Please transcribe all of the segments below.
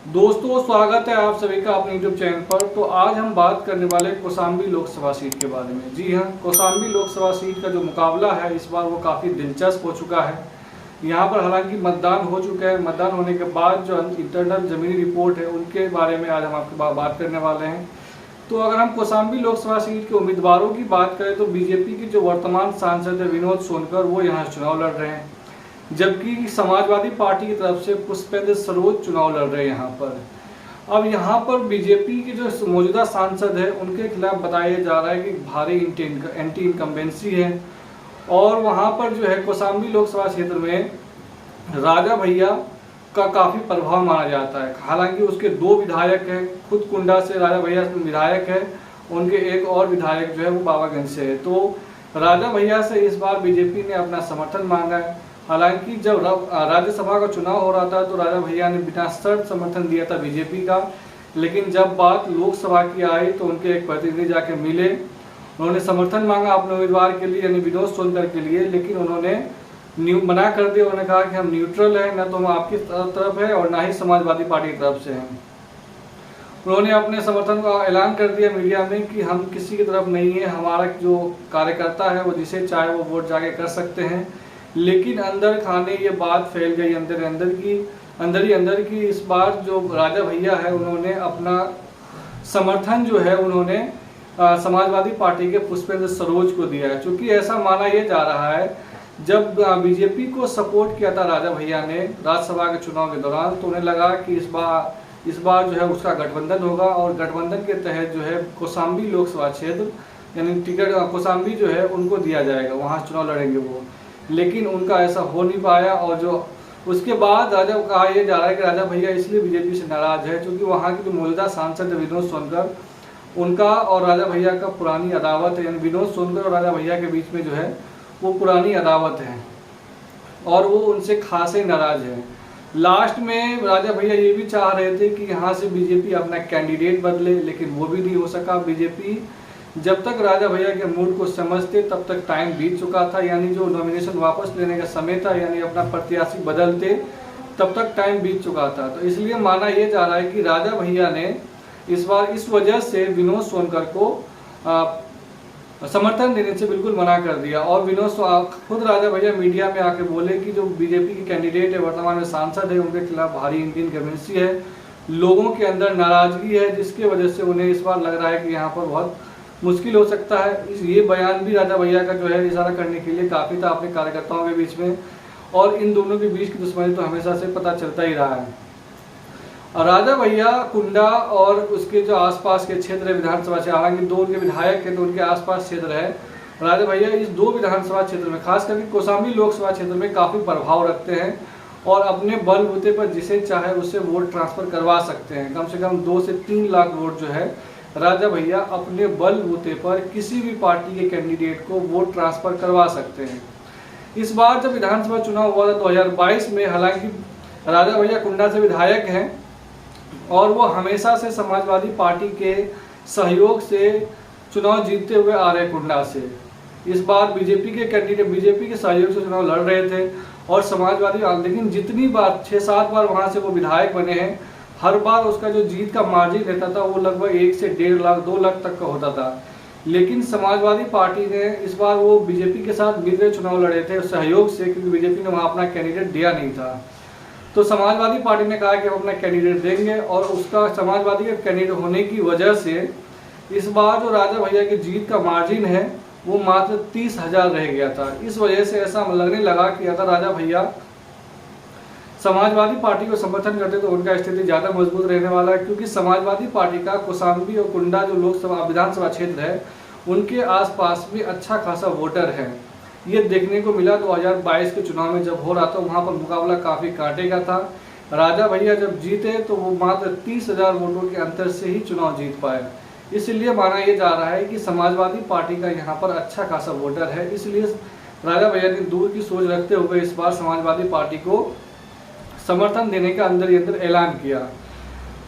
दोस्तों, स्वागत है आप सभी का अपने YouTube चैनल पर। तो आज हम बात करने वाले कौशाम्बी लोकसभा सीट के बारे में। जी हाँ, कौशाम्बी लोकसभा सीट का जो मुकाबला है इस बार वो काफ़ी दिलचस्प हो चुका है। यहाँ पर हालांकि मतदान हो चुका है। मतदान होने के बाद जो इंटरनल ज़मीनी रिपोर्ट है उनके बारे में आज हम आपके बात करने वाले हैं। तो अगर हम कौशाम्बी लोकसभा सीट के उम्मीदवारों की बात करें तो बीजेपी के जो वर्तमान सांसद है विनोद सोनकर वो यहाँ चुनाव लड़ रहे हैं, जबकि समाजवादी पार्टी की तरफ से पुष्पेंद्र सरोज चुनाव लड़ रहे हैं यहाँ पर। अब यहाँ पर बीजेपी के जो मौजूदा सांसद है उनके खिलाफ बताया जा रहा है कि भारी एंटी इनकम्बेंसी है। और वहाँ पर जो है कौशाम्बी लोकसभा क्षेत्र में राजा भैया का काफ़ी प्रभाव माना जाता है। हालांकि उसके दो विधायक हैं, खुद कुंडा से राजा भैया विधायक है, उनके एक और विधायक जो है वो बाबागंज से है। तो राजा भैया से इस बार बीजेपी ने अपना समर्थन मांगा है। हालांकि जब राज्यसभा का चुनाव हो रहा था तो राजा भैया ने बिना शर्त समर्थन दिया था बीजेपी का, लेकिन जब बात लोकसभा की आई तो उनके एक प्रतिनिधि जाके मिले, उन्होंने समर्थन मांगा अपने उम्मीदवार के लिए यानी विनोद सोनकर के लिए, लेकिन उन्होंने मना कर दिया। उन्होंने कहा कि हम न्यूट्रल हैं, न तो हम आपकी तरफ है और ना ही समाजवादी पार्टी की तरफ से हैं। उन्होंने अपने समर्थन का ऐलान कर दिया मीडिया में कि हम किसी की तरफ नहीं है, हमारा जो कार्यकर्ता है वो जिसे चाहे वो वोट जाके कर सकते हैं। लेकिन अंदर खाने ये बात फैल गई अंदर की इस बार जो राजा भैया है उन्होंने अपना समर्थन जो है उन्होंने समाजवादी पार्टी के पुष्पेंद्र सरोज को दिया है। क्योंकि ऐसा माना यह जा रहा है जब बीजेपी को सपोर्ट किया था राजा भैया ने राज्यसभा के चुनाव के दौरान, तो उन्हें लगा कि इस बार जो है उसका गठबंधन होगा और गठबंधन के तहत जो है कौशाम्बी लोकसभा क्षेत्र यानी टिकट कौशाम्बी जो है उनको दिया जाएगा, वहाँ चुनाव लड़ेंगे वो। लेकिन उनका ऐसा हो नहीं पाया और जो उसके बाद राजा कहा यह जा रहा है कि राजा भैया इसलिए बीजेपी से नाराज है क्योंकि वहाँ की जो मौजूदा सांसद है विनोद सोनकर, उनका और राजा भैया का पुरानी अदावत है। यानी विनोद सोनकर और राजा भैया के बीच में जो है वो पुरानी अदावत है और वो उनसे खासे नाराज है। लास्ट में राजा भैया ये भी चाह रहे थे कि यहाँ से बीजेपी अपना कैंडिडेट बदले, लेकिन वो भी नहीं हो सका। बीजेपी जब तक राजा भैया के मूड को समझते तब तक टाइम बीत चुका था, यानी जो नॉमिनेशन वापस लेने का समय था यानी अपना प्रत्याशी बदलते तब तक टाइम बीत चुका था। तो इसलिए माना यह जा रहा है कि राजा भैया ने इस बार इस वजह से विनोद सोनकर को समर्थन देने से बिल्कुल मना कर दिया। और खुद राजा भैया मीडिया में आके बोले कि जो बीजेपी के कैंडिडेट है वर्तमान में सांसद है उनके खिलाफ भारी इनकम्बेंसी है, लोगों के अंदर नाराजगी है, जिसकी वजह से उन्हें इस बार लग रहा है कि यहाँ पर बहुत मुश्किल हो सकता है। ये बयान भी राजा भैया का जो है इशारा करने के लिए काफ़ी था अपने कार्यकर्ताओं के बीच में, और इन दोनों के बीच की दुश्मनी तो हमेशा से पता चलता ही रहा है। और राजा भैया कुंडा और उसके जो आसपास के क्षेत्र है विधानसभा क्षेत्र, हालांकि दो उनके विधायक हैं तो उनके आसपास क्षेत्र है, राजा भैया इस दो विधानसभा क्षेत्र में खास करके कौशाम्बी लोकसभा क्षेत्र में काफ़ी प्रभाव रखते हैं और अपने बलबूते पर जिसे चाहे उससे वोट ट्रांसफ़र करवा सकते हैं। कम से कम 2 से 3 लाख वोट जो है राजा भैया अपने बलबूते पर किसी भी पार्टी के कैंडिडेट को वोट ट्रांसफ़र करवा सकते हैं। इस बार जब विधानसभा चुनाव हुआ था 2022 में, हालांकि राजा भैया कुंडा से विधायक हैं और वो हमेशा से समाजवादी पार्टी के सहयोग से चुनाव जीतते हुए आ रहे कुंडा से। इस बार बीजेपी के कैंडिडेट बीजेपी के सहयोग से चुनाव लड़ रहे थे और समाजवादी, लेकिन जितनी बार 6-7 बार वहाँ से वो विधायक बने हैं, हर बार उसका जो जीत का मार्जिन रहता था वो लगभग 1 से 1.5 लाख 2 लाख तक का होता था। लेकिन समाजवादी पार्टी ने इस बार वो बीजेपी के साथ मिलकर चुनाव लड़े थे सहयोग से, क्योंकि बीजेपी ने वहाँ अपना कैंडिडेट दिया नहीं था। तो समाजवादी पार्टी ने कहा कि हम अपना कैंडिडेट देंगे और उसका समाजवादी का कैंडिडेट होने की वजह से इस बार जो राजा भैया की जीत का मार्जिन है वो मात्र 30,000 रह गया था। इस वजह से ऐसा लगने लगा कि अगर राजा भैया समाजवादी पार्टी को समर्थन करते तो उनका स्थिति ज़्यादा मजबूत रहने वाला है, क्योंकि समाजवादी पार्टी का कौशाम्बी और कुंडा जो लोकसभा विधानसभा क्षेत्र है उनके आसपास में अच्छा खासा वोटर है। ये देखने को मिला 2022 के चुनाव में जब हो रहा था, वहाँ पर मुकाबला काफ़ी कांटे का था। राजा भैया जब जीते तो वो मात्र 30,000 वोटों के अंतर से ही चुनाव जीत पाए। इसलिए माना यह जा रहा है कि समाजवादी पार्टी का यहाँ पर अच्छा खासा वोटर है, इसलिए राजा भैया ने दूर की सोच रखते हुए इस बार समाजवादी पार्टी को समर्थन देने का अंदर ही अंदर ऐलान किया।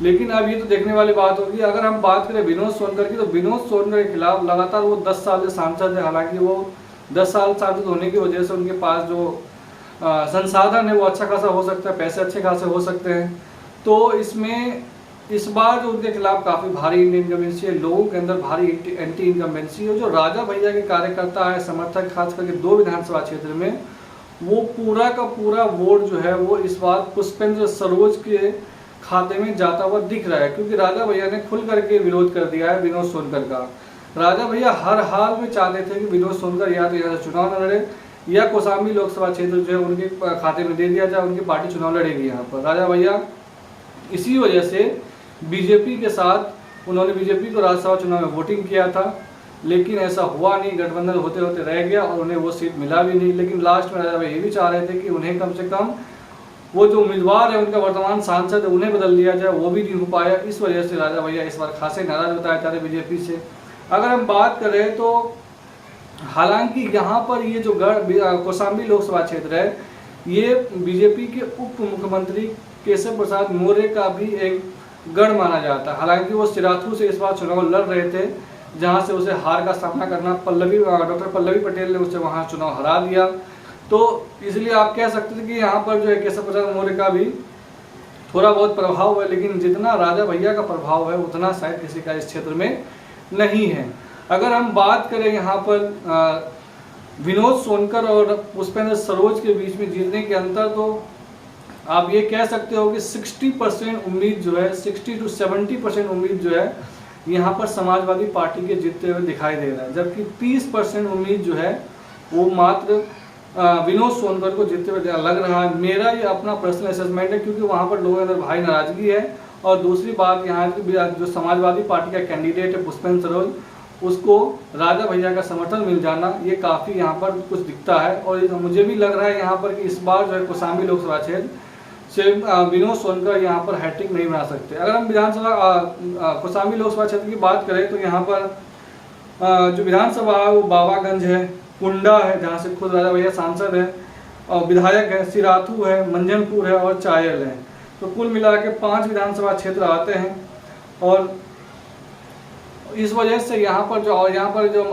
लेकिन अब ये तो देखने वाली बात होगी। अगर हम बात करें विनोद सोनकर की, तो विनोद सोनकर के खिलाफ लगातार वो 10 साल से सांसद है। हालांकि वो 10 साल सांसद होने की वजह से उनके पास जो संसाधन है वो अच्छा खासा हो सकता है, पैसे अच्छे खासे हो सकते हैं। तो इसमें इस बार जो उनके खिलाफ काफ़ी भारी इनकम्बेंसी है, लोगों के अंदर भारी एंटी इनकम्बेंसी है। जो राजा भैया के कार्यकर्ता है, समर्थक, खास करके 2 विधानसभा क्षेत्र में, वो पूरा का पूरा वोट जो है वो इस बार पुष्पेंद्र सरोज के खाते में जाता हुआ दिख रहा है, क्योंकि राजा भैया ने खुल करके विरोध कर दिया है विनोद सोनकर का। राजा भैया हर हाल में चाहते थे कि विनोद सोनकर या तो यहाँ से चुनाव न लड़े या कौशाम्बी लोकसभा क्षेत्र जो है उनके खाते में दे दिया जाए, उनकी पार्टी चुनाव लड़ेगी यहाँ पर। राजा भैया इसी वजह से बीजेपी के साथ, उन्होंने बीजेपी को राज्यसभा चुनाव में वोटिंग किया था, लेकिन ऐसा हुआ नहीं, गठबंधन होते होते रह गया और उन्हें वो सीट मिला भी नहीं। लेकिन लास्ट में राजा भैया ये भी चाह रहे थे कि उन्हें कम से कम वो जो उम्मीदवार है, उनका वर्तमान सांसद है, उन्हें बदल दिया जाए, वो भी नहीं हो पाया। इस वजह से राजा भैया इस बार खासे नाराज बताए जा रहे बीजेपी से। अगर हम बात करें तो हालांकि यहाँ पर ये जो कौशाम्बी लोकसभा क्षेत्र है, ये बीजेपी के उप मुख्यमंत्री केशव प्रसाद मौर्य का भी एक गढ़ माना जाता है। हालांकि वो सिराथू से इस बार चुनाव लड़ रहे थे, जहाँ से उसे हार का सामना करना डॉक्टर पल्लवी पटेल ने उसे वहाँ चुनाव हरा दिया। तो इसलिए आप कह सकते थे कि यहाँ पर जो है केशव प्रसाद मौर्य का भी थोड़ा बहुत प्रभाव है, लेकिन जितना राजा भैया का प्रभाव है उतना शायद किसी का इस क्षेत्र में नहीं है। अगर हम बात करें यहाँ पर विनोद सोनकर और पुष्पेंद्र सरोज के बीच में जीतने के अंतर, तो आप ये कह सकते हो कि 60% उम्मीद जो है, 60 to 70% उम्मीद जो है यहाँ पर समाजवादी पार्टी के जीतते हुए दिखाई दे रहा है, जबकि 30% उम्मीद जो है वो मात्र विनोद सोनकर को जीतते हुए लग रहा है। मेरा ये अपना पर्सनल असेसमेंट है, क्योंकि वहाँ पर लोगों के अंदर भारी नाराजगी है। और दूसरी बात, यहाँ की जो समाजवादी पार्टी का कैंडिडेट है पुष्पेंद्र सरोज, उसको राजा भैया का समर्थन मिल जाना, ये काफ़ी यहाँ पर कुछ दिखता है। और मुझे भी लग रहा है यहाँ पर कि इस बार जो है कौशाम्बी लोकसभा क्षेत्र से विनोद सोनकर यहाँ पर हैट्रिक नहीं बना सकते। अगर हम विधानसभा कौशाम्बी लोकसभा क्षेत्र की बात करें तो यहाँ पर जो विधानसभा है वो बाबागंज है, कुंडा है जहाँ से खुद राजा भैया सांसद है और विधायक है, सिराथू है, मंझनपुर है और चायल है। तो कुल मिला के 5 विधानसभा क्षेत्र आते हैं। और इस वजह से यहाँ पर जो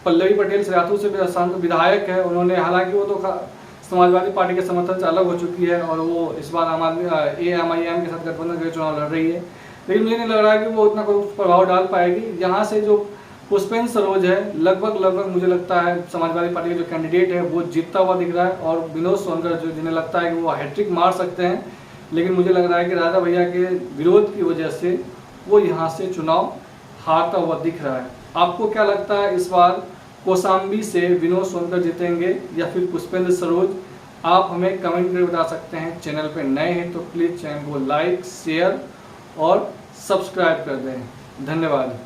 पल्लवी पटेल सिराथू से विधायक है, उन्होंने, हालांकि वो तो समाजवादी पार्टी के समर्थन से अलग हो चुकी है और वो इस बार AMIM के साथ गठबंधन करके चुनाव लड़ रही है, लेकिन मुझे नहीं लग रहा है कि वो उतना कोई प्रभाव डाल पाएगी। यहाँ से जो पुष्पेंद्र सरोज है, लगभग मुझे लगता है समाजवादी पार्टी का जो कैंडिडेट है वो जीतता हुआ दिख रहा है। और विनोद सोनकर जो, जिन्हें लगता है कि वो हैट्रिक मार सकते हैं, लेकिन मुझे लग रहा है कि राजा भैया के विरोध की वजह से वो यहाँ से चुनाव हारता हुआ दिख रहा है। आपको क्या लगता है, इस बार कौशाम्बी से विनोद सोनकर जीतेंगे या फिर पुष्पेंद्र सरोज? आप हमें कमेंट करके बता सकते हैं। चैनल पर नए हैं तो प्लीज़ चैनल को लाइक, शेयर और सब्सक्राइब कर दें। धन्यवाद।